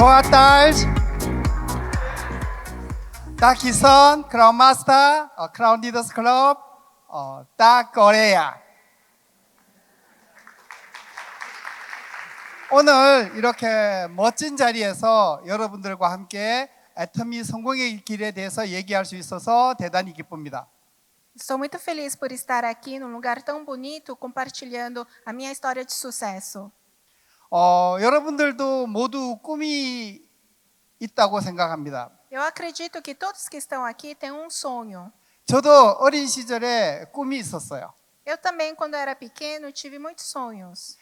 Boa tarde. Da Kisan, Crown Master, Crown Leaders Club, da Korea. 오늘 이렇게 멋진 자리에서 여러분들과 함께 애터미 성공의 길에 대해서 얘기할 수 있어서 대단히 기쁩니다. Estou muito feliz por estar aqui num lugar tão bonito, compartilhando a minha história de sucesso. 여러분들도 모두 꿈이 있다고 생각합니다. Eu acredito que todos que estão aqui têm um sonho. 저도 어린 시절에 꿈이 있었어요. Eu também, quando era pequeno, tive muitos sonhos.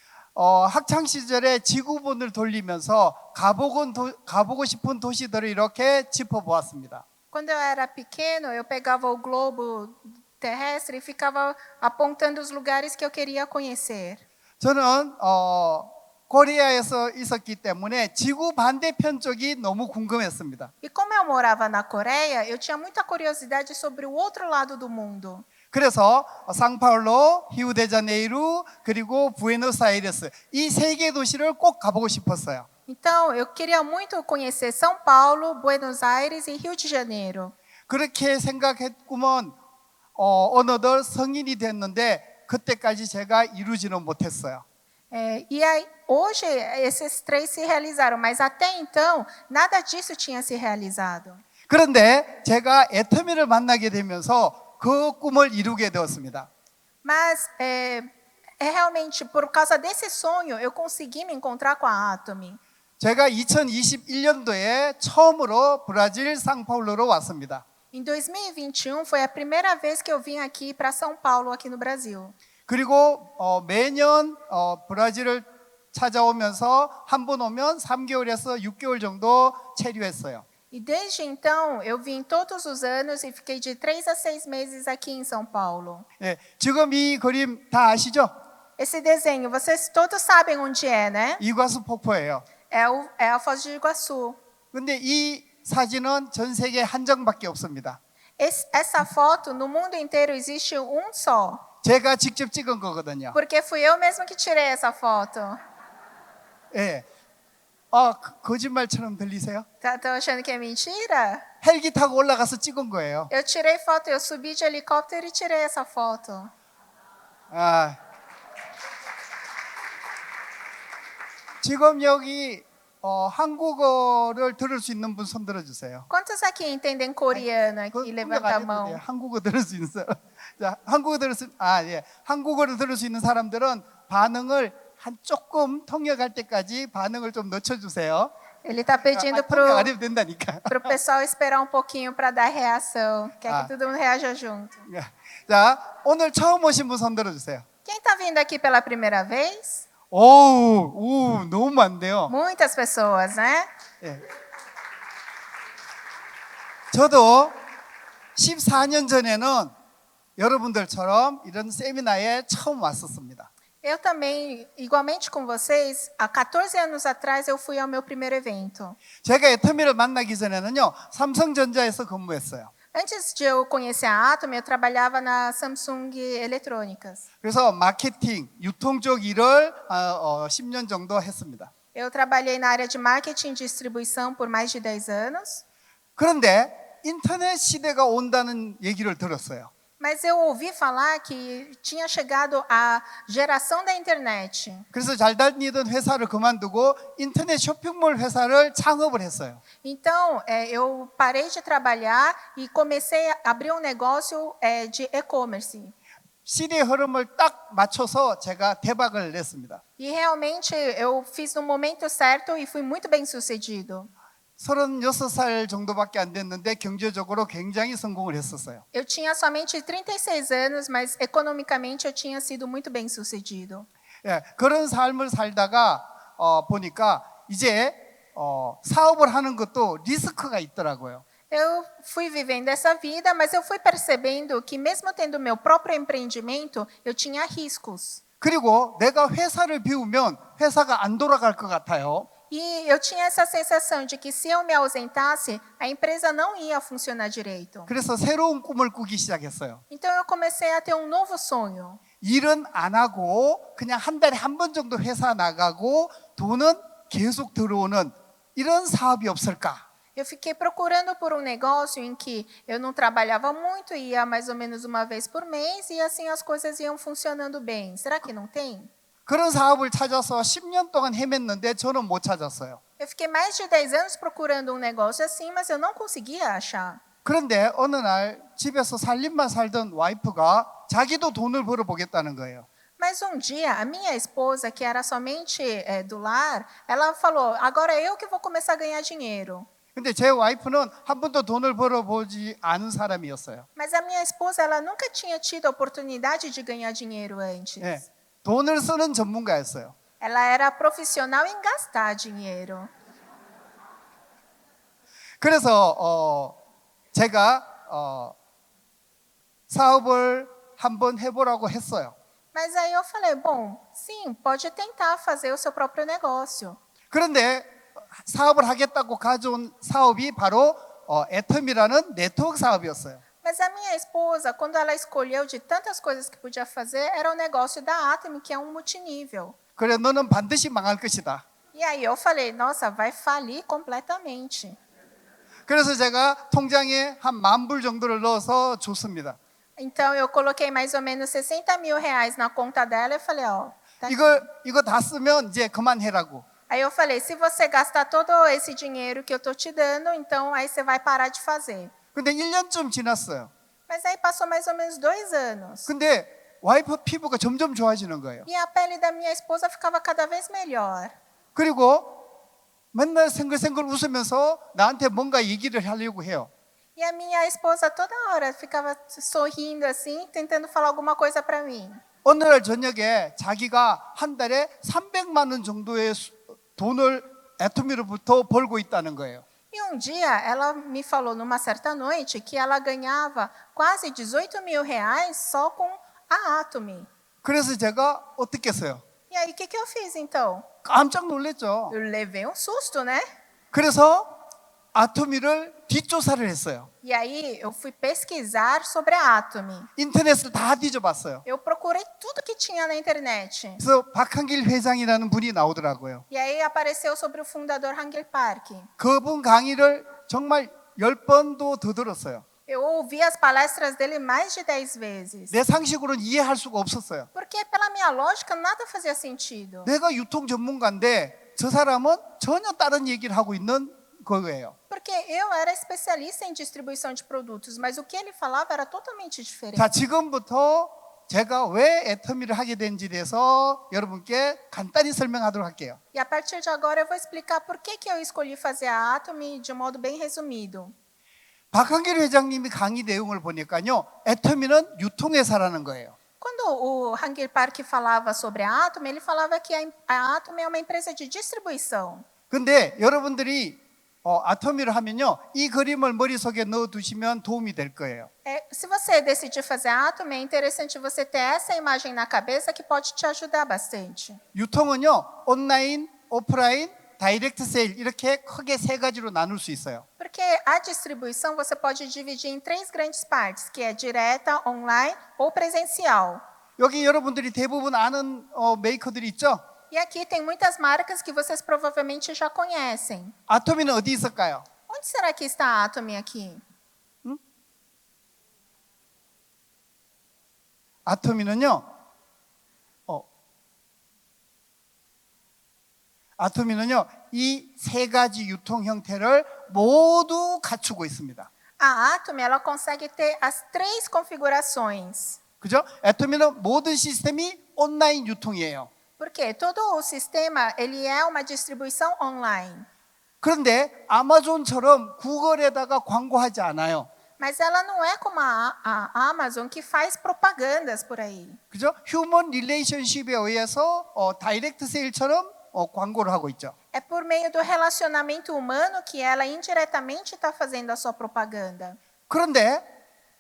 학창 시절에 지구본을 돌리면서 가보고 싶은 도시들을 이렇게 짚어보았습니다. Quando eu era pequeno, eu pegava o globo terrestre e ficava apontando os lugares que eu queria conhecer. 저는 코리아에서 있었기 때문에 지구 반대편 쪽이 너무 궁금했습니다. E como eu morava na Coreia, eu tinha muita curiosidade sobre o outro lado do mundo. 그래서 상파울루, 히우데자네이루 그리고 부에노스아이레스 이 세 개 도시를 꼭 가보고 싶었어요. Então, eu queria muito conhecer São Paulo, Buenos Aires e Rio de Janeiro. 그렇게 생각했구먼 어느덧 성인이 됐는데 그때까지 제가 이루지는 못했어요. E aí, hoje esses três se realizaram, mas até então nada disso tinha se realizado. 그런데 제가 애터미를 만나게 되면서 그 꿈을 이루게 되었습니다. Mas realmente por causa desse sonho eu consegui me encontrar com a Atomy. 제가 2021년도에 처음으로 브라질 상파울루로 왔습니다. Em 2021 foi a primeira vez que eu vim aqui para São Paulo, aqui no Brasil. 그리고 매년 브라질을 찾아오면서 한 번 오면 3개월에서 6개월 정도 체류했어요. E desde então eu vim todos os anos e fiquei de 3 a 6 meses aqui em São Paulo. 예, 지금 이 그림 다 아시죠? Esse desenho, vocês todos sabem onde é, né? 이과수 폭포예요. É a Foz do Iguaçu. 근데 이 사진은 전 세계에 한 장밖에 없습니다. Essa foto no mundo inteiro existe um só. 제가 직접 찍은 거거든요. Porque fui eu mesma que tirei essa foto. 예. 거짓말처럼 들리세요? Tá achando que é mentira? 헬기 타고 올라가서 찍은 거예요. Eu tirei foto, eu subi de helicóptero e tirei essa foto. 지금 여기 한국어를 들을 수 있는 분 손 들어주세요. Quantos aqui entendem coreano? Aqui levanta a mão. 한국어 들을 수 있는 사람. 자, 한국어를 들을 수 있는 사람들은 반응을 조금 통역할 때까지 반응을 좀 늦춰주세요. Ele está pedindo 통역 안 해도 된다니까. pro pessoal esperar um pouquinho para dar reação. Quer que todo mundo reaja junto. 자, 오늘 처음 오신 분 손 들어주세요. Quem está vindo aqui pela primeira vez? 너무 많네요. Muitas pessoas, né? 예. 저도 14년 전에는 여러분들처럼 이런 세미나에 처음 왔었습니다. Eu também, igualmente com vocês, há 14 anos atrás eu fui ao meu primeiro evento. 제가 애터미를 만나기 전에는요, 삼성전자에서 근무했어요. Antes de eu conhecer a Atomy, eu trabalhava na Samsung Eletrônicas. 그래서 마케팅, 유통 쪽 일을 10년 정도 했습니다. Eu trabalhei na área de marketing e distribuição por mais de 10 anos. 그런데 인터넷 시대가 온다는 얘기를 들었어요. Mas eu ouvi falar que tinha chegado a geração da internet. 그래서 잘 다니던 회사를 그만두고 인터넷 쇼핑몰 회사를 창업을 했어요. Então, eu parei de trabalhar e comecei a abrir um negócio de e-commerce. 시대의 흐름을 딱 맞춰서 제가 대박을 냈습니다. E realmente eu fiz no momento certo e fui muito bem sucedido. 36살 정도밖에 안 됐는데 경제적으로 굉장히 성공을 했었어요. Eu tinha somente 36 anos, mas economicamente eu tinha sido muito bem sucedido. 예, 그런 삶을 살다가 보니까 이제 사업을 하는 것도 리스크가 있더라고요. Eu fui vivendo essa vida, mas eu fui percebendo que mesmo tendo meu próprio empreendimento, eu tinha riscos. 그리고 내가 회사를 비우면 회사가 안 돌아갈 것 같아요. E eu tinha essa sensação de que se eu me ausentasse, a empresa não ia funcionar direito. 그래서 새로운 꿈을 꾸기 시작했어요. Então eu comecei a ter um novo sonho. 일은 안 하고 그냥 한 달에 한 번 정도 회사 나가고 돈은 계속 들어오는 이런 사업이 없을까? Eu fiquei procurando por um negócio em que eu não trabalhava muito, ia mais ou menos uma vez por mês e assim as coisas iam funcionando bem. Será que não tem? 그런 사업을 찾아서 10년 동안 헤맸는데 저는 못 찾았어요. Eu fiquei mais de 10 anos procurando um negócio assim, mas eu não conseguia achar. 그런데 어느 날 집에서 살림만 살던 와이프가 자기도 돈을 벌어보겠다는 거예요. Mas um dia, a minha esposa, que era somente do lar, ela falou: agora eu que vou começar a ganhar dinheiro. 근데 제 와이프는 한 번도 돈을 벌어보지 않은 사람이었어요. Mas a minha esposa, ela nunca tinha tido a oportunidade de ganhar dinheiro antes. 예, 돈을 쓰는 전문가였어요. Ela era profissional em gastar dinheiro. 그래서 제가 사업을 한번 해보라고 했어요. Mas aí eu falei: bom, sim, pode tentar fazer o seu próprio negócio. 그런데 사업을 하겠다고 가져온 사업이 바로 애텀이라는 네트워크 사업이었어요. Mas a minha esposa, quando ela escolheu de tantas coisas que podia fazer, era o negócio da Atomy, que é um multinível. 그래 너는 반드시 망할 것이다. E aí eu falei: nossa, vai falir completamente. 그래서 제가 통장에 한 10,000불 정도를 넣어서 줬습니다. Então eu coloquei mais ou menos 60 mil reais na conta dela e falei: ó, tá aqui. 이거 다 쓰면 이제 그만해라고. Aí eu falei: se você gastar todo esse dinheiro que eu tô te dando, então aí você vai parar de fazer. 근데 1년쯤 지났어요. Mas aí passou mais ou menos 2 anos. 근데 와이프 피부가 점점 좋아지는 거예요. E a pele da minha esposa ficava cada vez melhor. 그리고 맨날 생글생글 웃으면서 나한테 뭔가 얘기를 하려고 해요. E a minha esposa toda hora ficava sorrindo assim, tentando falar alguma coisa para mim. 어느 날 저녁에 자기가 한 달에 300만 원 정도의 돈을 애토미로부터 벌고 있다는 거예요. E um dia ela me falou numa certa noite que ela ganhava quase 18 mil reais só com a Atomy. 그래서 제가 어떻게 했어요? E aí o que eu fiz então? 깜짝 놀랐죠. Eu levei um susto, né? 그래서 아토미를 뒷조사를 했어요. E aí eu fui pesquisar sobre a Atomy. 인터넷을 다 뒤져봤어요. Eu procurei tudo que tinha na internet. 그래서 박한길 회장이라는 분이 나오더라고요. E aí apareceu sobre o fundador Hangul Park. 그분 강의를 정말 10번도 더 들었어요. Eu ouvi as palestras dele mais de 10 vezes. 내 상식으로는 이해할 수가 없었어요. Porque pela minha lógica nada fazia sentido. 내가 유통 전문가인데 저 사람은 전혀 다른 얘기를 하고 있는 거예요. Porque eu era especialista em distribuição de produtos, mas o que ele falava era totalmente diferente. 자, 지금부터 제가 왜 애터미를 하게 된지에 대해서 여러분께 간단히 설명하도록 할게요. E a partir de agora eu vou explicar por que eu escolhi fazer a Atomy de um modo bem resumido. 박한길 회장님이 강의 내용을 보니까요, 애터미는 유통회사라는 거예요. Quando o Hangul Park falava sobre a Atomy, ele falava que a Atomy é uma empresa de distribuição. 근데 여러분들이 아토미를 하면요, 이 그림을 머릿속에 넣어두시면 도움이 될 거예요. Se você decidir fazer a Atomy, é interessante você ter essa imagem na cabeça que pode te ajudar bastante. 유통은요, 온라인, 오프라인, 다이렉트 세일 이렇게 크게 세 가지로 나눌 수 있어요. Porque a distribuição você pode dividir em 3 grandes partes, que é direta, online ou presencial. 여기 여러분들이 대부분 아는 메이커들이 있죠? E aqui tem muitas marcas que vocês provavelmente já conhecem. 아토미는 어디 있을까요? Onde será que está a Atomy aqui? 아토미는요, 이 세 가지 유통 형태를 모두 갖추고 있습니다. A Atomy ela consegue ter as 3 configurações. 그죠? 애토미는 모든 시스템이 온라인 유통이에요. Porque todo o sistema ele é uma distribuição online. 그런데 아마존처럼 구글에다가 광고하지 않아요. Mas ela não é como a Amazon que faz propagandas por aí. 그죠? 휴먼 릴레이션십에 의해서 다이렉트 세일처럼 광고를 하고 있죠. É por meio do relacionamento humano que ela indiretamente está fazendo a sua propaganda. 그런데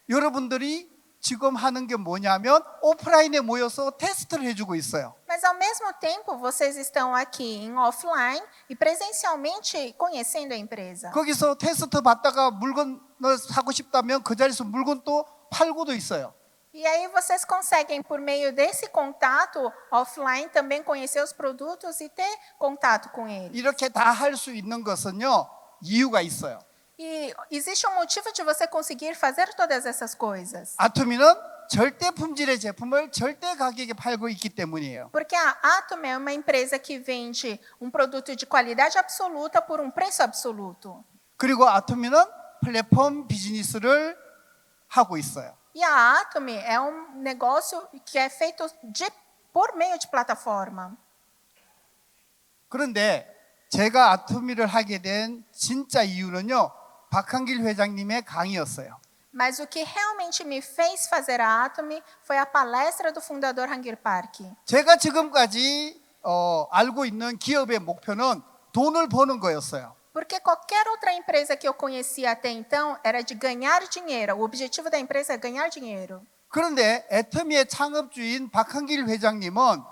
여러분들이 지금 하는 게 뭐냐면 오프라인에 모여서 테스트를 해주고 있어요. Mas ao mesmo tempo vocês estão aqui em offline e presencialmente conhecendo a empresa. 거기서 테스트 받다가 물건을 사고 싶다면 그 자리에서 물건 또 팔고도 있어요. E aí vocês conseguem, por meio desse contato offline, também conhecer os produtos e ter contato com eles. 이렇게 다 할 수 있는 것은요, 이유가 있어요. E existe um motivo de você conseguir fazer todas essas coisas. 아토미는 절대 품질의 제품을 절대 가격에 팔고 있기 때문이에요. Porque a Atom é uma empresa que vende um produto de qualidade absoluta por um preço absoluto. 그리고 아토미는 플랫폼 비즈니스를 하고 있어요. E a Atom é um negócio que é feito por meio de plataforma. 그런데 제가 아토미를 하게 된 진짜 이유는요, 박한길 회장님의 강의였어요. Mas o que realmente me fez fazer a Atom foi a palestra do fundador Hangir Park. 제가 지금까지 알고 있는 기업의 목표는 돈을 버는 거였어요. Porque qualquer outra empresa que eu conhecia até então era de ganhar dinheiro. O objetivo da empresa é ganhar dinheiro. 그런데 애터미의 창업주인 박한길 회장님은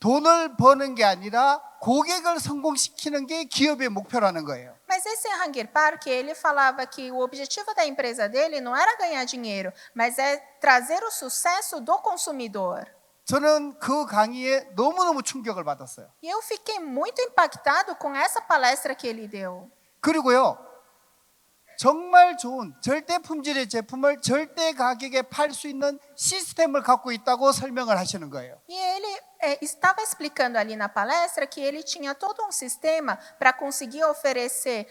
돈을 버는 게 아니라 고객을 성공시키는 게 기업의 목표라는 거예요. Mas esse Hangir Park, ele falava que o objetivo da empresa dele não era ganhar dinheiro, mas é trazer o sucesso do consumidor. 저는 그 강의에 너무너무 충격을 받았어요. E eu fiquei muito impactado com essa palestra que ele deu. 그리고요, 정말 좋은 절대 품질의 제품을 절대 가격에 팔 수 있는 시스템을 갖고 있다고 설명을 하시는 거예요. E ele estava explicando ali na palestra que ele tinha todo um sistema para conseguir oferecer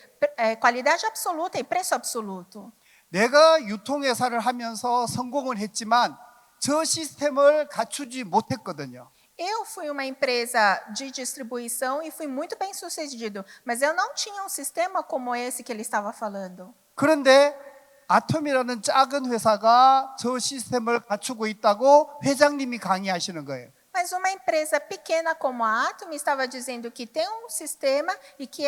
qualidade absoluta e preço absoluto. 내가 유통회사를 하면서 성공을 했지만 저 시스템을 갖추지 못했거든요. Eu fui uma empresa de distribuição e fui muito bem sucedido, mas eu não tinha um sistema como esse que ele estava falando. 그런데 아톰이라는 작은 회사가 저 시스템을 갖추고 있다고 회장님이 강의하시는 거예요. Mas uma empresa pequena como a Atom estava dizendo que tem um sistema e que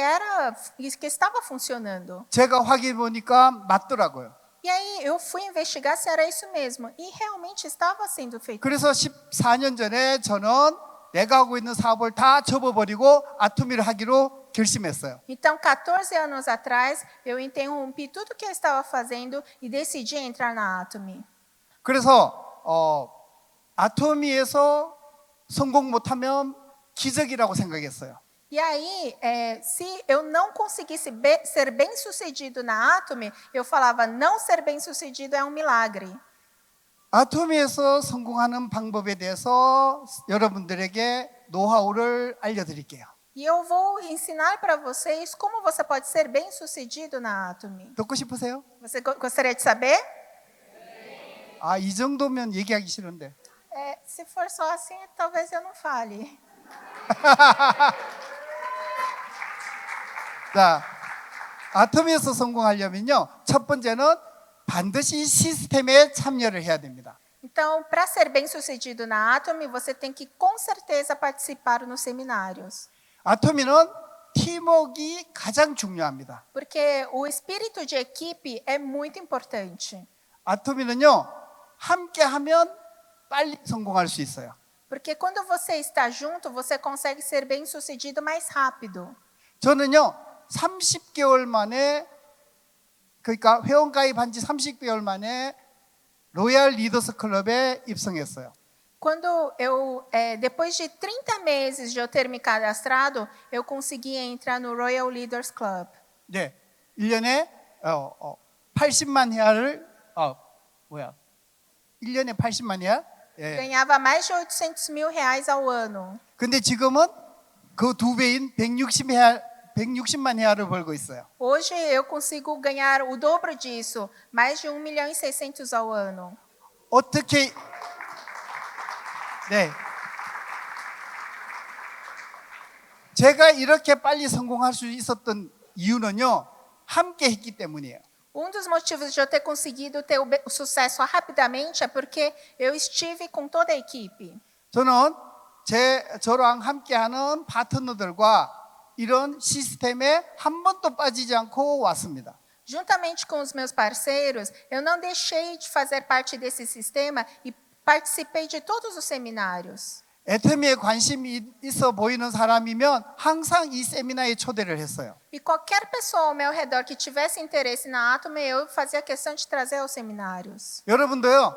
estava funcionando. 제가 확인해 보니까 맞더라고요. E aí eu fui investigar se era isso mesmo e realmente estava sendo feito. 그래서 14년 전에 저는 내가 하고 있는 사업을 다 접어버리고 아토미를 하기로 결심했어요. Então, 14 anos atrás, eu interrompi tudo que eu estava fazendo e decidi entrar na Atom. 그래서 아토미에서 성공 못하면 기적이라고 생각했어요. E aí, se eu não conseguisse ser bem-sucedido na Atom, eu falava, não ser bem-sucedido é um milagre. 아토미에서 성공하는 방법에 대해서 여러분들에게 노하우를 알려드릴게요. E eu vou ensinar para vocês como você pode ser bem-sucedido na Atom. 듣고 싶으세요? Você gostaria de saber? 아, 이 정도면 얘기하기 싫은데. Se for só assim, talvez eu não fale. 자, 아토미에서 성공하려면요, 첫 번째는 반드시 시스템에 참여를 해야 됩니다. Então, para ser bem-sucedido na Atom, você tem que com certeza participar nos seminários. 아토미는 팀워크가 가장 중요합니다. Porque o espírito de equipe é muito importante. 아토미는요, 함께하면 빨리 성공할 수 있어요. Porque quando você está junto, você consegue ser bem-sucedido mais rápido. 저는요, 30개월 만에, 그러니까 회원가입한 지 30개월 만에 로얄 리더스 클럽에 입성했어요. Quando depois de 30 meses de eu ter me cadastrado, eu consegui entrar no Royal Leaders Club. 네, 1년에 80만 헤아를 1년에 80만 헤아? 예. Ganhava mais de 800 mil reais ao ano. 근데 지금은 그 두 배인 160만 헤아를 벌고 있어요. Hoje eu consigo ganhar o dobro disso, mais de 1 milhão e 600 ao ano. 어떻게 네. 제가 이렇게 빨리 성공할 수 있었던 이유는요, 함께 했기 때문이에요. Um dos motivos de eu ter conseguido ter o sucesso rapidamente é porque eu estive com toda a equipe. 저는 저랑 함께하는 파트너들과 이런 시스템에 한 번도 빠지지 않고 왔습니다. Juntamente com os meus parceiros, eu não deixei de fazer parte desse sistema e participei de todos os seminários. 애터미에 관심이 있어 보이는 사람이면 항상 이 세미나에 초대를 했어요. E qualquer pessoa ao meu redor que tivesse interesse na Atom, eu fazia questão de trazer aos seminários. 여러분도요,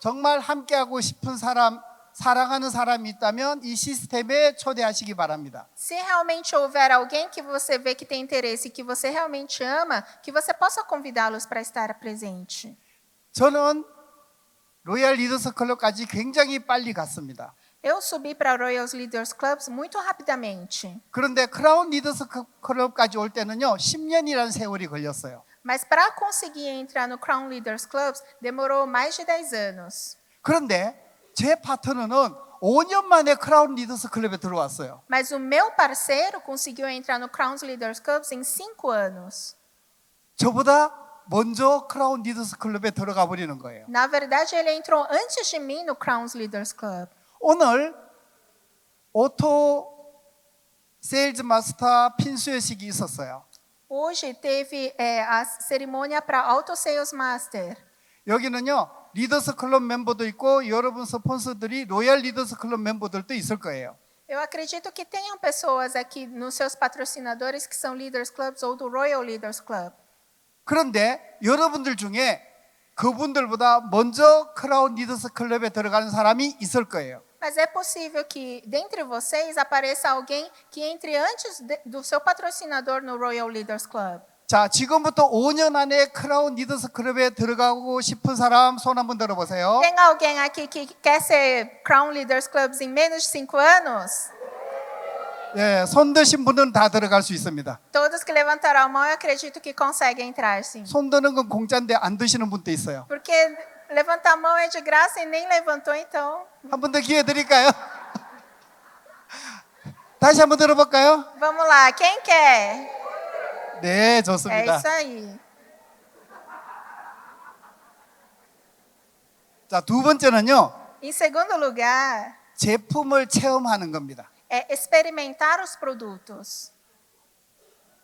정말 함께하고 싶은 사람, 사랑하는 사람이 있다면 이 시스템에 초대하시기 바랍니다. Se realmente houver alguém que você vê que tem interesse e que você realmente ama, que você possa convidá-los para estar presente. 저는 로얄 리더스 클럽까지 굉장히 빨리 갔습니다. Eu subi para Royals Leaders Clubs muito rapidamente. 그런데 크라운 리더스 클럽까지 올 때는요 10년이라는 세월이 걸렸어요. Mas para conseguir entrar no Crown Leaders Clubs, demorou mais de 10 anos. 그런데 제 파트너는 5년 만에 크라운 리더스 클럽에 들어왔어요. Mas o meu parceiro conseguiu entrar no Crown Leaders Clubs em 5 anos. 저보다 먼저 크라운 리더스 클럽에 들어가 버리는 거예요. Na verdade, ele entrou antes de mim no Crown Leaders Club. 오늘 오토 세일즈 마스터 핀수여식이 있었어요. Hoje teve a cerimônia para Auto Sales Master. 여기는요 리더스 클럽 멤버도 있고 여러분 스폰서들이 로얄 리더스 클럽 멤버들도 있을 거예요. Eu acredito que tenham pessoas aqui nos seus patrocinadores que são Leaders Clubs ou do Royal Leaders Club. 그런데 여러분들 중에 그분들보다 먼저 크라운 리더스 클럽에 들어가는 사람이 있을 거예요. Mas é possível que dentre vocês apareça alguém que entre antes do seu patrocinador no Royal Leaders Club. 자, 지금부터 5년 안에 크라운 리더스 클럽에 들어가고 싶은 사람 손 한번 들어보세요. Tem alguém aqui que quer ser Crown Leaders Clubs em menos de 5 anos? 예, 손 드신 분은 다 들어갈 수 있습니다. Todos que levantaram a mão, eu acredito que conseguem entrar, sim. 손 드는 건 공짜인데 안 드시는 분도 있어요. Porque levantar a mão é de graça e nem levantou, então. 한 번 더 기회 드릴까요? 다시 한번 들어볼까요? Vamos lá, quem quer? 네, É 좋습니다. isso aí. 자, 두 번째는요. Em segundo lugar, 제품을 체험하는 겁니다. é experimentar os produtos.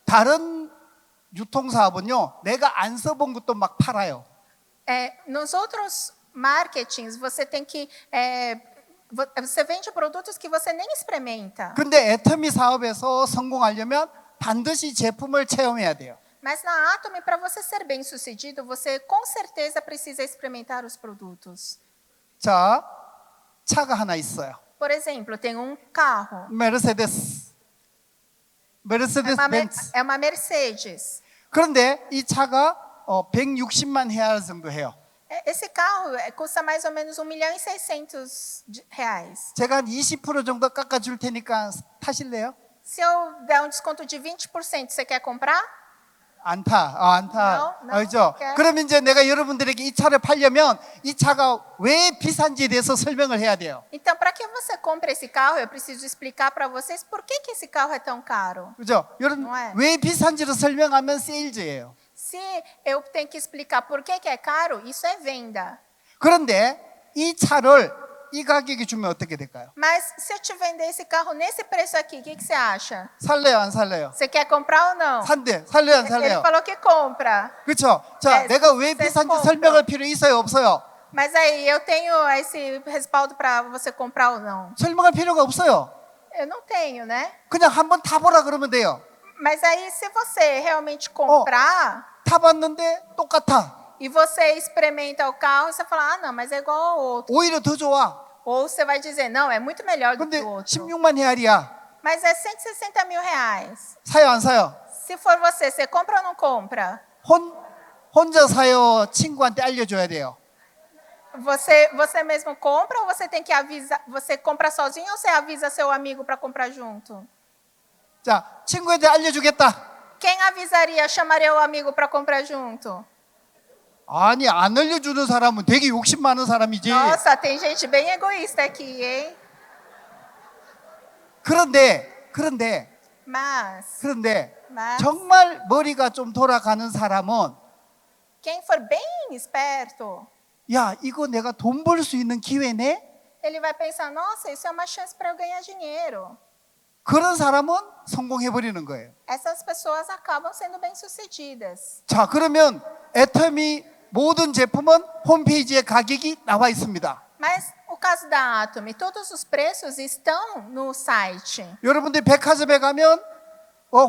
다른 유통사업은요. 내가 안 써본 것도 막 팔아요. Nos outros marketings, você tem que você vende produtos que você nem experimenta. 근데 애터미 사업에서 성공하려면 반드시 제품을 체험해야 돼요. Mas na Atomy, para você ser bem-sucedido, você com certeza precisa experimentar os produtos. 자, 차가 하나 있어요. Por exemplo, tem um carro. 메르세데스. 메르세데스 벤츠. É uma Mercedes. 그런데 이 차가 160만 헤알 정도 해요. Esse carro custa mais ou menos 1.600.000 reais. 제가 한 20% 정도 깎아줄 테니까 타실래요? Se eu der um desconto de 20%, você quer comprar? 안 타. 안 타. No, 알죠? okay. 그러면 이제 내가 여러분들에게 이 차를 팔려면 이 차가 왜 비싼지에 대해서 설명을 해야 돼요. Então, para que você compre esse carro, eu preciso explicar para vocês por que esse carro é tão caro. 그죠? 여러분 Não é? 왜 비싼지를 설명하면 세일즈예요. Se eu tenho que explicar por que é caro, isso é venda. 그런데 이 차를 이 가격에 주면 어떻게 될까요? Mas se eu te vender esse carro nesse preço aqui, o que você acha? 살래요, 안 살래요? Você quer comprar ou não? 산대. 살래요, 안 Ele 살래요? falou que compra. 그렇죠? 자, 네, 내가 왜 세- 비싼지 세- 설명할 필요 있어요, 없어요? Mas aí, eu tenho esse respaldo para você comprar ou não? 설명할 필요가 없어요. Eu não tenho, né? 그냥 한번 타보라 그러면 돼요. Mas aí, se você realmente comprar 타봤는데 똑같아. e você experimenta o carro, você fala, ah, não, mas é igual ao outro. 오히려 더 좋아. Ou você vai dizer, não, é muito melhor do 근데 que o outro. 16만 헤알이야. Mas é 160.000 reais. 사요, 안 사요? Se for você, você compra ou não compra? 혼자 사요, 친구한테 알려줘야 돼요. Você mesmo compra ou você tem que avisar? Você compra sozinho ou você avisa seu amigo para comprar junto? 자, 친구한테 알려주겠다. Quem avisaria, chamaria o amigo para comprar junto? 아니, 안 알려주는 사람은 되게 욕심 많은 사람이지. Nossa, tem gente bem egoísta aqui, hein? 그런데 Mas 정말 머리가 좀 돌아가는 사람은 quem for bem esperto, 야, 이거 내가 돈 벌 수 있는 기회네? ele vai pensar, nossa, isso é uma chance para eu ganhar dinheiro. 그런 사람은 성공해 버리는 거예요. Essas pessoas acabam sendo bem-sucedidas. 자, 그러면 애터미 모든 제품은 홈페이지에 가격이 나와 있습니다. Mas o caso da Atomy, todos os preços estão no site. 여러분들 백화점에 가면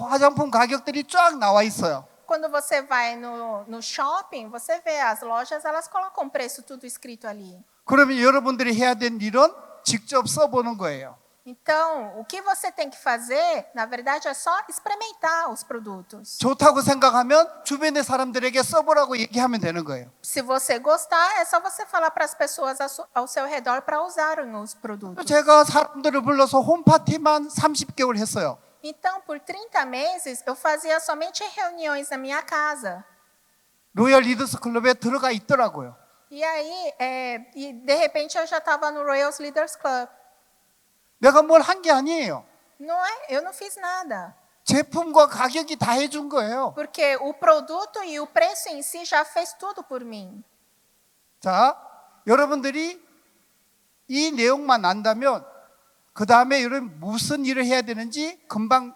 화장품 가격들이 쫙 나와 있어요. Quando você vai no shopping, você vê as lojas, elas colocam o preço tudo escrito ali. 그러면 여러분들이 해야 될 일은 직접 써보는 거예요. Então, o que você tem que fazer, na verdade, é só experimentar os produtos. 좋다고 생각하면 주변의 사람들에게 써보라고 얘기하면 되는 거예요. Se você gostar, é só você falar para as pessoas ao seu redor para usarem os produtos. 제가 사람들을 불러서 홈파티만 30개월 했어요. Então, por 30 meses, eu fazia somente reuniões na minha casa. 로얄 리더스 클럽에 들어가 있더라고요. E aí, de repente, eu já estava no Royals Leaders Club. 내가 뭘 한 게 아니에요. Não é? Eu não fiz nada. 제품과 가격이 다 해준 거예요. Porque o produto e o preço em si já fez tudo por mim. 자, 여러분들이 이 내용만 안다면 그 다음에 여러분 무슨 일을 해야 되는지 금방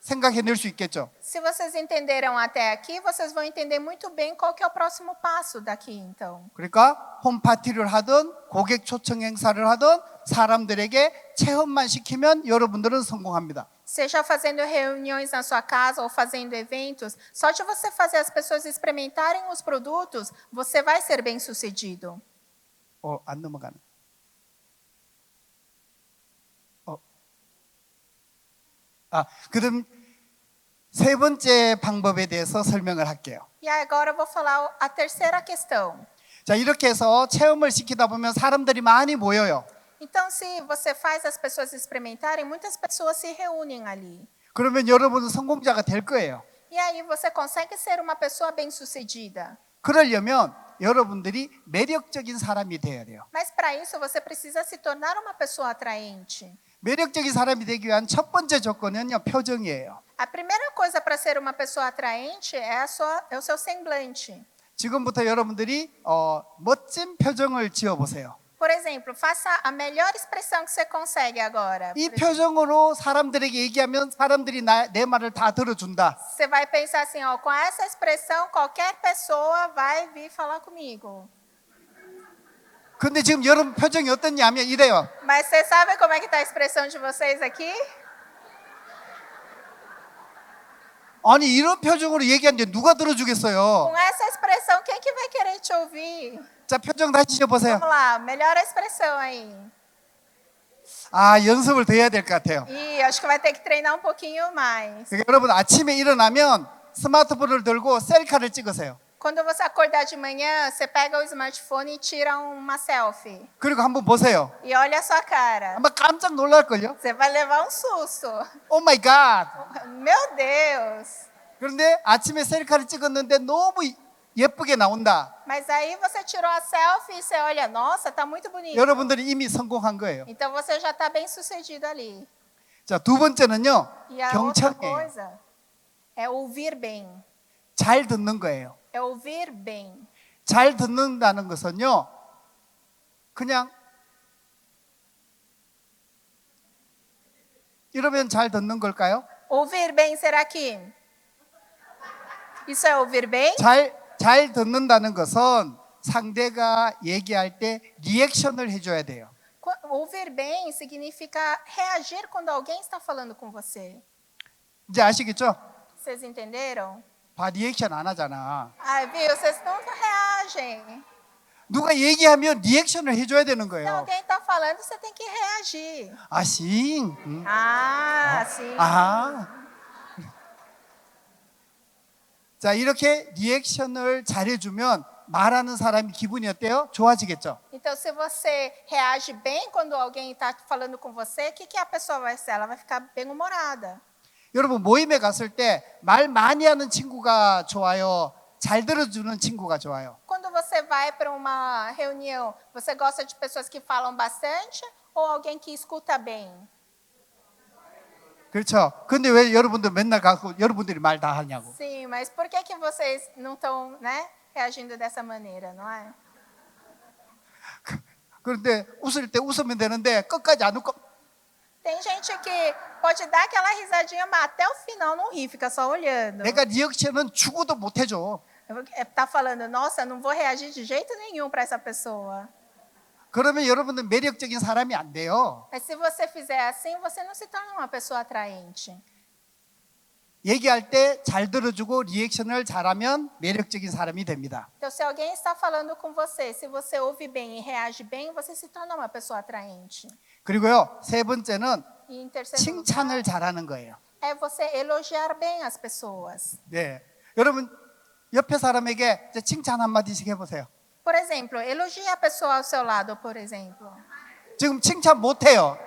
생각해낼 수 있겠죠. Se vocês entenderam até aqui, vocês vão entender muito bem qual que é o próximo passo daqui, então. 그러니까 홈파티를 하든 고객 초청 행사를 하든 사람들에게 체험만 시키면 여러분들은 성공합니다. Seja fazendo reuniões na sua casa ou fazendo eventos, só de você fazer as pessoas experimentarem os produtos, você vai ser bem-sucedido. 안 넘어가네. 그럼 세 번째 방법에 대해서 설명을 할게요. E agora eu vou falar a terceira questão. 자, 이렇게 해서 체험을 시키다 보면 사람들이 많이 모여요. Então, se você faz as pessoas experimentarem, muitas pessoas se reúnem ali. 그러면 여러분은 성공자가 될 거예요. E aí você consegue ser uma pessoa bem-sucedida. 그러려면 여러분들이 매력적인 사람이 되어야 돼요. Mas para isso você precisa se tornar uma pessoa atraente. 매력적인 사람이 되기 위한 첫 번째 조건은요, 표정이에요. A primeira coisa para ser uma pessoa atraente é o seu semblante. 지금부터 여러분들이 멋진 표정을 지어보세요. Por exemplo, faça a melhor expressão que você consegue agora. 이 표정으로 사람들에게 얘기하면 사람들이 내 말을 다 들어준다. Você vai pensar assim, ó, com essa expressão qualquer pessoa vai vir falar comigo. 근데 지금 여러분 표정이 어떻냐면 이래요. Mas você sabe como é que tá a expressão de vocês aqui? 아니 이런 표정으로 얘기하는데 누가 들어주겠어요? Com essa expressão, quem que vai querer te ouvir? 자, 표정 다시 지어보세요. Vamos lá, melhora a expressão aí. 연습을 더 해야 될 것 같아요. E acho que vai ter que treinar um pouquinho mais. 그러니까 여러분 아침에 일어나면 스마트폰을 들고 셀카를 찍으세요. Quando você acordar de manhã, você pega o smartphone e tira uma selfie. 그리고 한번 보세요. E olha a sua cara. 아마 깜짝 놀랄걸요? Você vai levar um susto. 오 마이 갓! Meu Deus! 그런데 아침에 셀카를 찍었는데 너무 예쁘게 나온다. Mas aí você tirou a selfie e você olha, nossa, tá muito bonito. 여러분들이 이미 성공한 거예요. Então você já está bem sucedido ali. 자, 두 번째는요. E a outra 경청이에요. coisa é ouvir bem. 잘 듣는 거예요. É ouvir bem. 잘 듣는다는 것은요. 그냥 이러면 잘 듣는 걸까요? Ouvir bem, será que isso é ouvir bem? 잘 듣는다는 것은 상대가 얘기할 때 리액션을 해줘야 돼요. Ouvir bem significa reagir quando alguém está falando com você. 이제 아시겠죠? Vocês entenderam? 봐, 리액션 안 하잖아. Ah, viu? Vocês não reagem. 누가 얘기하면 리액션을 해줘야 되는 Se 거예요. alguém está falando, você tem que reagir. 싱. Ah, sim. 자, 이렇게 리액션을 잘해주면 말하는 사람이 기분이 어때요? 좋아지겠죠? Então, se você reage bem quando alguém está falando com você, o que a pessoa vai ser? Ela vai ficar bem-humorada. 여러분 모임에 갔을 때 말 많이 하는 친구가 좋아요? 잘 들어주는 친구가 좋아요? Quando você vai para uma reunião, você gosta de pessoas que falam bastante ou alguém que escuta bem? 그렇죠? 근데 왜 여러분들 맨날 가고 여러분들이 말 다 하냐고? Sim, mas por que vocês não estão, né, reagindo dessa maneira, não é? 그런데 웃을 때 웃으면 되는데 끝까지 안 웃고 Tem gente que pode dar aquela risadinha, mas até o final não ri, fica só olhando. 내가 리액션은 죽어도 못 해줘. Tá falando, nossa, não vou reagir de jeito nenhum para essa pessoa. 그러면 여러분들 매력적인 사람이 안 돼요. Mas se você fizer assim, você não se torna uma pessoa atraente. 얘기할 때 잘 들어주고 리액션을 잘하면 매력적인 사람이 됩니다. Então, se alguém está falando com você, se você ouve bem e reage bem, você se torna uma pessoa atraente. 그리고요, 세 번째는 E em terceiro 칭찬을 lugar, 잘하는 거예요. é você elogiar bem as pessoas. 네, 여러분 옆에 사람에게 이제 칭찬 한 마디씩 해보세요. Por exemplo, elogie a pessoa ao seu lado, por exemplo. 지금 칭찬 못해요.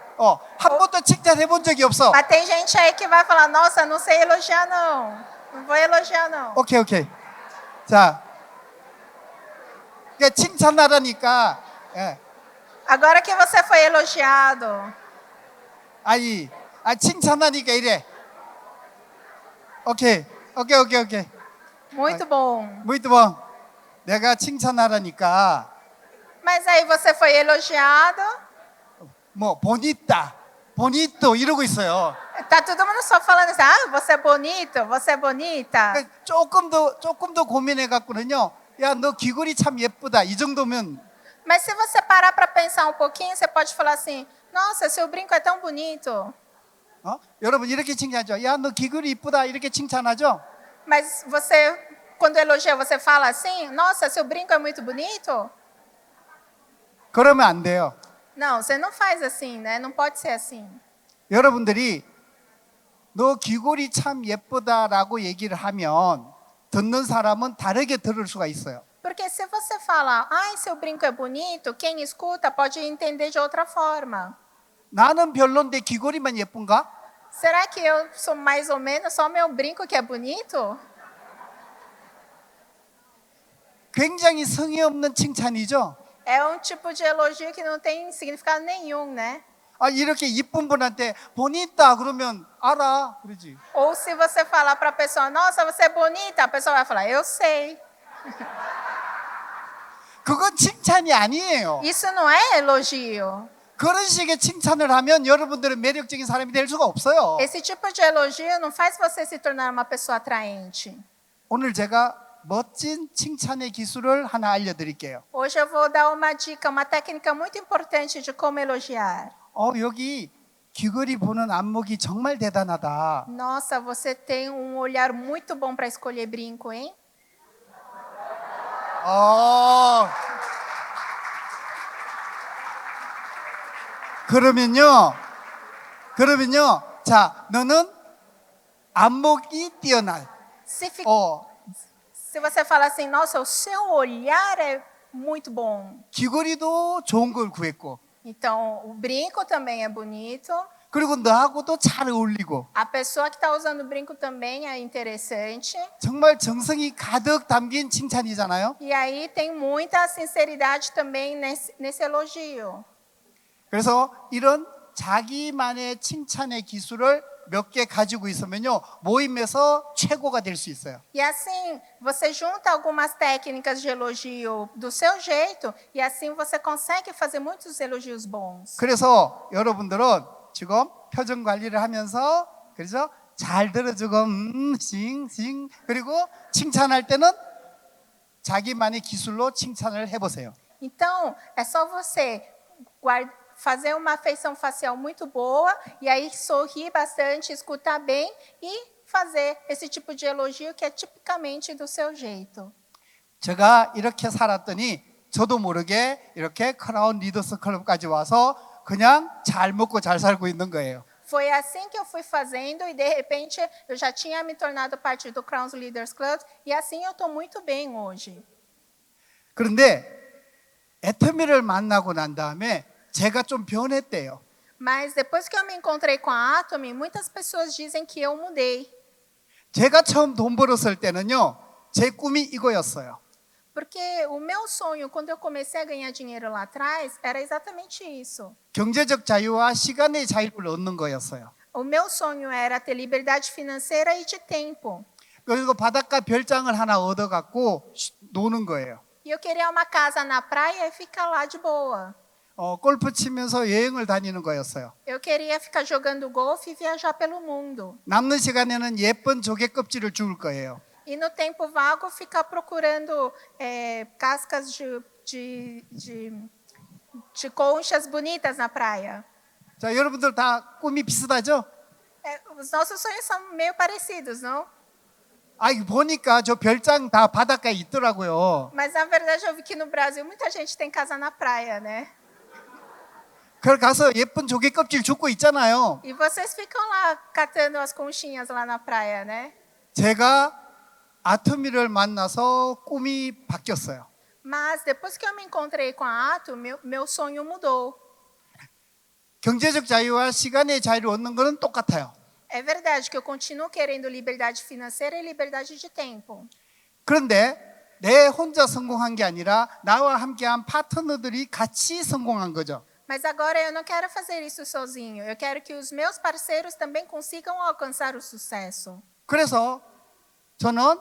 한 번도 칭찬해 본 적이 없어. Mas tem gente aí que vai falar, nossa, não sei elogiar não. Não vou elogiar não. 오케이. 자, 그러니까 칭찬하라니까. 예. Agora que você foi elogiado, 칭찬하니까 이래. 오케이. muito bom. muito bom. 내가 칭찬하라니까 Mas aí você foi elogiado, 뭐 bonito 이러고 있어요. tá todo mundo só falando assim, ah, você é bonito, você é bonita. 그러니까 조금 더 고민해 갖고는요. 야, 너 귀걸이 참 예쁘다. 이 정도면 Mas se você parar para pensar um pouquinho, você pode falar assim, nossa, seu brinco é tão bonito. 여러분 이렇게 칭찬하죠. 야, 너 귀걸이 이쁘다. 이렇게 칭찬하죠. Mas você, quando elogia, você fala assim, nossa, seu brinco é muito bonito? 그러면 안 돼요. Não, você não faz assim, né? Não pode ser assim. 여러분들이 너 귀걸이 참 예쁘다라고 얘기를 하면 듣는 사람은 다르게 들을 수가 있어요. Porque se você fala, ai, seu brinco é bonito, quem escuta pode entender de outra forma. 나는 별론데 귀걸이만 예쁜가? Será que eu sou mais ou menos só meu brinco que é bonito? 굉장히 성의 없는 칭찬이죠. É um tipo de elogio que não tem significado nenhum, né? 이렇게 이쁜 분한테 bonita 그러면 알아 그러지. Ou se você falar para a pessoa, nossa, você é bonita, a pessoa vai falar, eu sei. 그건 칭찬이 아니에요. Isso não é elogio. 그런 식의 칭찬을 하면 여러분들은 매력적인 사람이 될 수가 없어요. Esse tipo de elogio não faz você se tornar uma pessoa atraente. 오늘 제가 멋진 칭찬의 기술을 하나 알려드릴게요. Hoje eu vou dar uma dica, uma técnica muito importante de como elogiar. 여기 귀걸이 보는 안목이 정말 대단하다. Nossa, você tem um olhar muito bom para escolher brinco, hein? 그러면요. 자, 너는 안목이 뛰어난. Se você falar assim, nossa, o seu olhar é muito bom. 귀걸이도 좋은 걸 구했고. Então, o brinco também é bonito. 그리고 너하고도 잘 어울리고. A pessoa que está usando o brinco também é interessante. 정말 정성이 가득 담긴 칭찬이잖아요. E aí tem muita sinceridade também nesse elogio. 그래서 이런 자기만의 칭찬의 기술을 몇 개 가지고 있으면요 모임에서 최고가 될 수 있어요. E assim, você junta algumas técnicas de elogio do seu jeito e assim você consegue fazer muitos elogios bons. 그래서 여러분들은 지금 표정 관리를 하면서 그래서 잘 들어주고 싱 그리고 칭찬할 때는 자기만의 기술로 칭찬을 해보세요. Então, é só você fazer uma feição facial muito boa e aí sorrir bastante, escutar bem e fazer esse tipo de elogio que é tipicamente do seu jeito. 제가 이렇게 살았더니 저도 모르게 이렇게 크라운 리더스 클럽까지 와서 그냥 잘 먹고 잘 살고 있는 거예요. Foi assim que eu fui fazendo e de repente eu já tinha me tornado parte do Crowns Leaders Club e assim eu estou muito bem hoje. 그런데 애터미를 만나고 난 다음에 제가 좀 변했대요. Mas depois que eu me encontrei com a Atomy, muitas pessoas dizem que eu mudei. 제가 처음 돈 벌었을 때는요, 제 꿈이 이거였어요. Porque o meu sonho, quando eu comecei a ganhar dinheiro lá atrás, era exatamente isso. 경제적 자유와 시간의 자유를 얻는 거였어요. O meu sonho era ter liberdade financeira e de tempo. 그리고 바닷가 별장을 하나 얻어갖고 노는 거예요. E eu queria uma casa na praia e ficar lá de boa. 골프 치면서 여행을 다니는 거였어요. Eu queria ficar jogando golfe e viajar pelo mundo. 남는 시간에는 예쁜 조개 껍질을 주울 거예요. E no tempo vago ficar procurando cascas de conchas bonitas na praia. 자, 여러분들 다 꿈이 비슷하죠? Os nossos sonhos são meio parecidos, não? 보니까 저 별장 다 바닷가에 있더라고요. Mas na verdade eu vi que no Brasil muita gente tem casa na praia, né? 그걸 가서 예쁜 조개 껍질 줍고 있잖아요. E vocês ficam lá catando as conchinhas lá na praia, né? 제가 아토미를 만나서 꿈이 바뀌었어요. Mas depois que eu me encontrei com a Ato, meu sonho mudou. 경제적 자유와 시간의 자유를 얻는 것은 똑같아요. É verdade que eu continuo querendo liberdade financeira e liberdade de tempo. 그런데 내 혼자 성공한 게 아니라 나와 함께한 파트너들이 같이 성공한 거죠. Mas agora eu não quero fazer isso sozinho. Eu quero que os meus parceiros também consigam alcançar o sucesso. 그래서 저는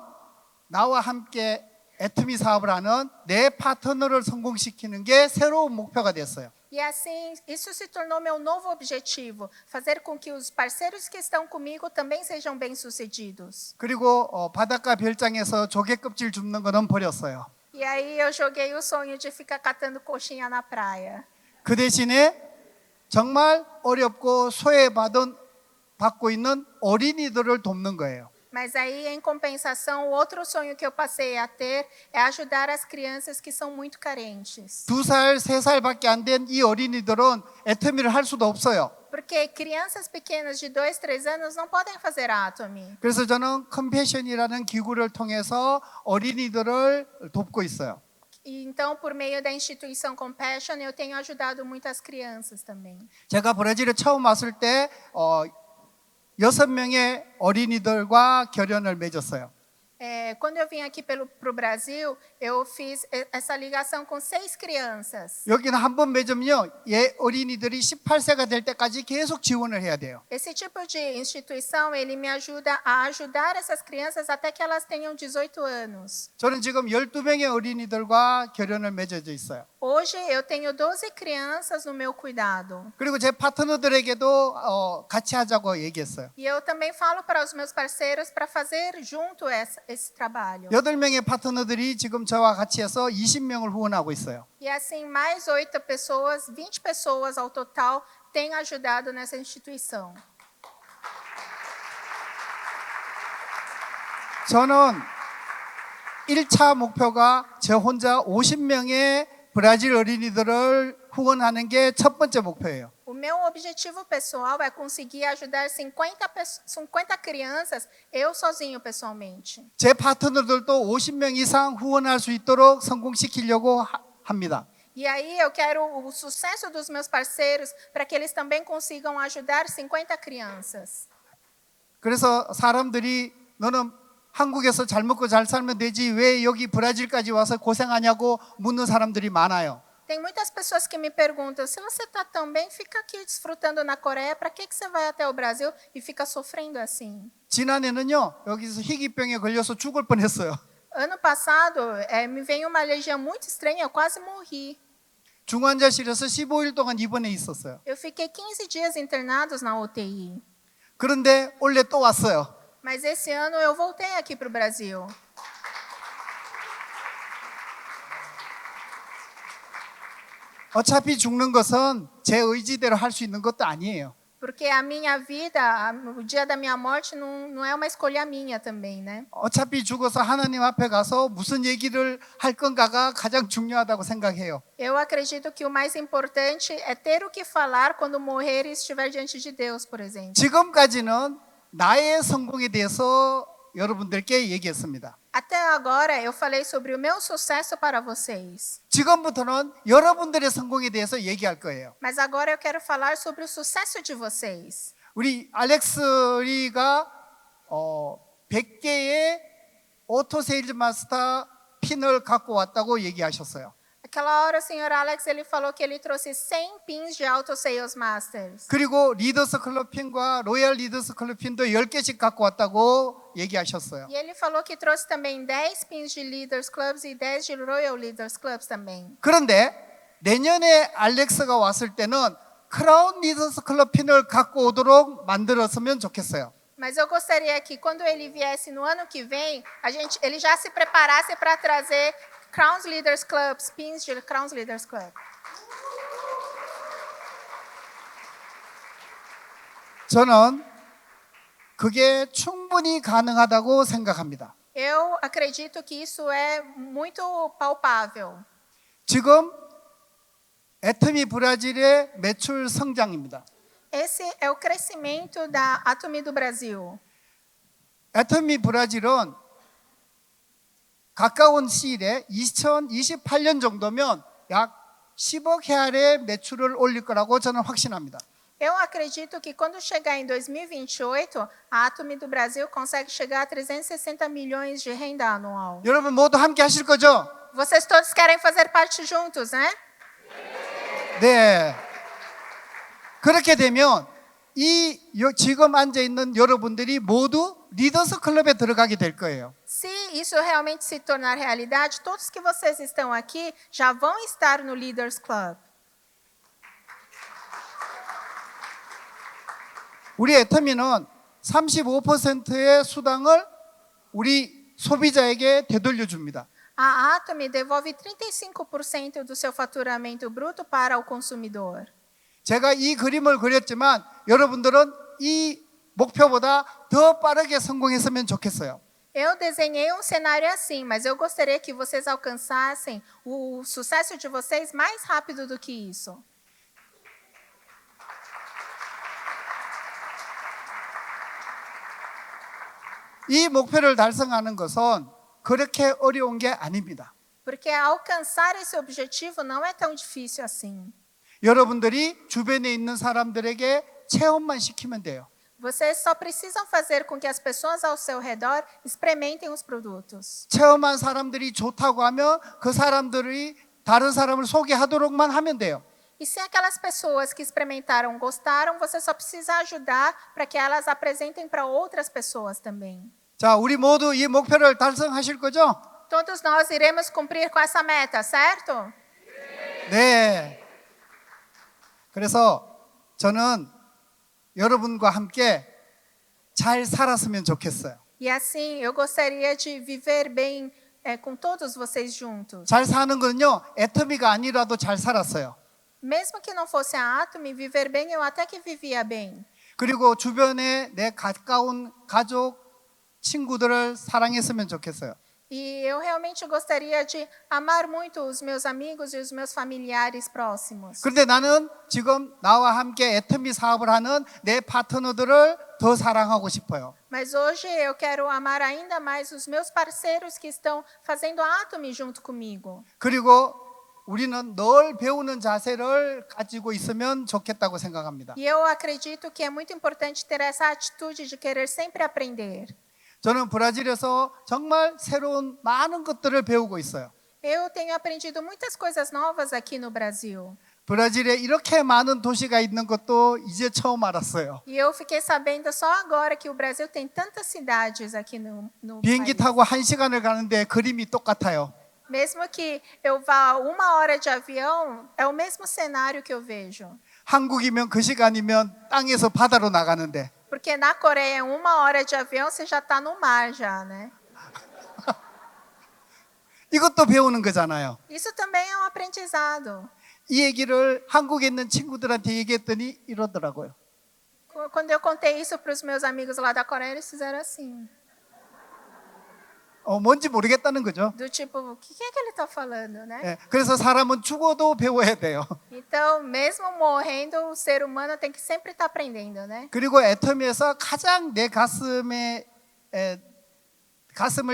나와 함께 애터미 사업을 하는 내 파트너를 성공시키는 게 새로운 목표가 됐어요. E assim, isso se tornou meu novo objetivo, fazer com que os parceiros que estão comigo também sejam bem-sucedidos. 그리고 바닷가 별장에서 조개 껍질 줍는 거는 버렸어요. E aí eu joguei o sonho de ficar catando coxinha na praia. 그 대신에 정말 어렵고 소외받고 있는 어린이들을 돕는 거예요. Mas aí, em compensação, o outro sonho que eu passei a ter é ajudar as crianças que são muito carentes. 2살, 3살밖에 안 된 이 어린이들은 애터미를 할 수도 없어요. Porque crianças pequenas de 2, 3 anos não podem fazer Atomy. 그래서 저는 컴패션이라는 기구를 통해서 어린이들을 돕고 있어요. E então, por meio da instituição Compassion, eu tenho ajudado muitas crianças também. 제가 브라질에 처음 왔을 때 6명의 어린이들과 결연을 맺었어요. Quando eu vim aqui para o Brasil, eu fiz essa ligação com 6 crianças. 여기는 한 번 맺으면요, 어린이들이 18세가 될 때까지 계속 지원을 해야 돼요. Esse tipo de instituição, ele me ajuda a ajudar essas crianças até que elas tenham 18 anos. 저는 지금 12명의 어린이들과 결연을 맺어져 있어요. Hoje eu tenho 12 crianças no meu cuidado. 그리고 제 파트너들에게도 같이 하자고 얘기했어요. E eu também falo para os meus parceiros para fazer junto esse trabalho. 8명의 파트너들이 지금 저와 같이 해서 20명을 후원하고 있어요. E assim, mais 8 pessoas, 20 pessoas ao total, têm ajudado nessa instituição. 저는 1차 목표가 저 혼자 50명의 브라질 어린이들을 후원하는 게 첫 번째 목표예요. O meu objetivo pessoal é conseguir ajudar 50 crianças, eu sozinho pessoalmente. 제 파트너들도 50명 이상 후원할 수 있도록 성공시키려고 합니다. E aí eu quero o sucesso dos meus parceiros para que eles também consigam ajudar 50 crianças. 그래서 사람들이 너는 한국에서 잘 먹고 잘 살면 되지 왜 여기 브라질까지 와서 고생하냐고 묻는 사람들이 많아요. Tem muitas pessoas que me perguntam, se você está tão bem, fica aqui desfrutando na Coreia, para que você vai até o Brasil e fica sofrendo assim? 지난해는요, 여기서 희귀병에 걸려서 죽을 뻔했어요. Ano passado, me veio uma alergia muito estranha, eu quase morri. 중환자실에서 15일 동안 입원해 있었어요. Eu fiquei 15 dias internados na UTI. 그런데 올해 또 왔어요. Mas esse ano eu voltei aqui para o Brasil. 어차피 죽는 것은 제 의지대로 할 수 있는 것도 아니에요. Porque a minha vida, o dia da minha morte não é uma escolha minha também, né? 어차피 죽어서 하나님 앞에 가서 무슨 얘기를 할 건가가 가장 중요하다고 생각해요. Eu acredito que o mais importante é ter o que falar quando morrer e estiver diante de Deus, por exemplo. 지금까지는 나의 성공에 대해서 여러분들께 얘기했습니다. Até agora eu falei sobre o meu sucesso para vocês. 지금부터는 여러분들의 성공에 대해서 얘기할 거예요. Mas agora eu quero falar sobre o sucesso de vocês. 우리 알렉스리가 100개의 오토 세일즈 마스터 핀을 갖고 왔다고 얘기하셨어요. Aquela hora o senhor Alex ele falou que ele trouxe 100 pins de Auto Sales Masters. 그리고 리더스 클럽 핀과 로얄 리더스 클럽 핀도 10개씩 갖고 왔다고 얘기하셨어요. E ele falou que trouxe também 10 pins de Leaders Clubs e 10 de Royal Leaders Clubs também. 그런데 내년에 알렉스가 왔을 때는 크라운 리더스 클럽 핀을 갖고 오도록 만들었으면 좋겠어요. Mas eu gostaria que quando ele viesse no ano que vem, ele já se preparasse para trazer Crowns Leaders Clubs, pins de Crowns Leaders Club. 저는 그게 충분히 가능하다고 생각합니다. Eu acredito que isso é muito palpável. 지금 애터미 브라질의 매출 성장입니다. Esse é o crescimento da Atomy do Brasil. 애터미 브라질은 가까운 시일에 2028년 정도면 약 10억 헤알의 매출을 올릴 거라고 저는 확신합니다. Eu acredito que quando chegar em 2028, a Atomy do Brasil consegue chegar a 360 milhões de renda anual. 여러분 모두 함께 하실 거죠? Vocês todos querem fazer parte juntos, né? 네. 그렇게 되면 지금 앉아 있는 여러분들이 모두 리더스 클럽에 들어가게 될 거예요. Se isso realmente se tornar realidade, todos que vocês estão aqui já vão estar no Leaders Club. 우리 애터미는 35%의 수당을 우리 소비자에게 되돌려 줍니다. A Atomy devolve 35% do seu faturamento bruto para o consumidor. 제가 이 그림을 그렸지만 여러분들은 이 목표보다 더 빠르게 성공했으면 좋겠어요. Eu desenhei cenário assim, mas eu gostaria que vocês alcançassem o sucesso de vocês mais rápido do que isso. 이 목표를 달성하는 것은 그렇게 어려운 게 아닙니다. Porque alcançar esse objetivo não é tão difícil assim. 여러분들이 주변에 있는 사람들에게 체험만 시키면 돼요. Vocês só precisam fazer com que as pessoas ao seu redor experimentem os produtos. 체험한 사람들이 좋다고 하면 그 사람들이 다른 사람을 소개하도록만 하면 돼요. E se aquelas pessoas que experimentaram gostaram, você só precisa ajudar para que elas apresentem para outras pessoas também. 자, 우리 모두 이 목표를 달성하실 거죠? Todos nós iremos cumprir com essa meta, certo? 네. 그래서 저는 여러분과 함께 잘 살았으면 좋겠어요. E assim, eu gostaria de viver bem com todos vocês juntos. 잘 사는 거는요, 애터미가 아니라도 잘 살았어요. Mesmo que não fosse a Atomy, viver bem, eu até que vivia bem. 그리고 주변에 내 가까운 가족, 친구들을 사랑했으면 좋겠어요. E eu realmente gostaria de amar muito os meus amigos e os meus familiares próximos. 그런데 나는 지금 나와 함께 애터미 사업을 하는 내 파트너들을 더 사랑하고 싶어요. Mas hoje eu quero amar ainda mais os meus parceiros que estão fazendo a Atomy junto comigo. 그리고 우리는 늘 배우는 자세를 가지고 있으면 좋겠다고 생각합니다. E eu acredito que é muito importante ter essa atitude de querer sempre aprender. 저는 브라질에서 정말 새로운 많은 것들을 배우고 있어요. Eu tenho aprendido muitas coisas novas aqui no Brasil. 브라질에 이렇게 많은 도시가 있는 것도 이제 처음 알았어요. E eu fiquei sabendo só agora que o Brasil tem tantas cidades aqui no 비행기 país. 타고 1시간을 가는데 그림이 똑같아요. Mesmo que eu vá 1 hora de avião, é o mesmo cenário que eu vejo. 한국이면 그 시간이면 땅에서 바다로 나가는데 Porque na Coreia, 1 hora de avião, você já está no mar já, né? 이것도 배우는 거잖아요. Isso também é um aprendizado. 이 얘기를 한국에 있는 친구들한테 얘기했더니 이러더라고요. Quando eu contei isso para os meus amigos lá da Coreia, eles fizeram assim. 뭔지 모르겠다는 거죠. Do tipo, o que é que ele está falando, né? 예, 그래서 사람은 죽어도 배워야 돼요. Então, mesmo morrendo, o ser humano tem que sempre estar aprendendo, né? 그리고 애터미에서 가장 내 가슴을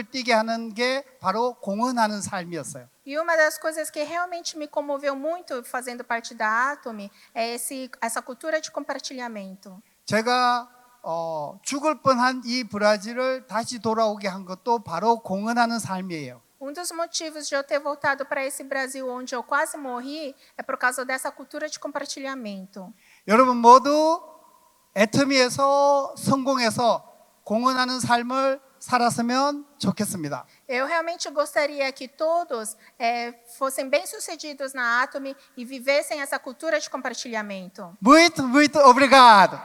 뛰게 하는 게 바로 공헌하는 삶이었어요. E uma das coisas que realmente me comoveu muito fazendo parte da Atomy é essa cultura de compartilhamento. 제가 죽을 뻔한 이 브라질을 다시 돌아오게 한 것도 바로 공헌하는 삶이에요. Dos motivos de eu ter voltado para esse Brasil onde eu quase morri é por causa dessa cultura de compartilhamento. 여러분 모두 애터미에서 성공해서 공헌하는 삶을 살았으면 좋겠습니다. Eu realmente gostaria que todos fossem bem-sucedidos na Atomy e vivessem essa cultura de compartilhamento. Muito obrigado.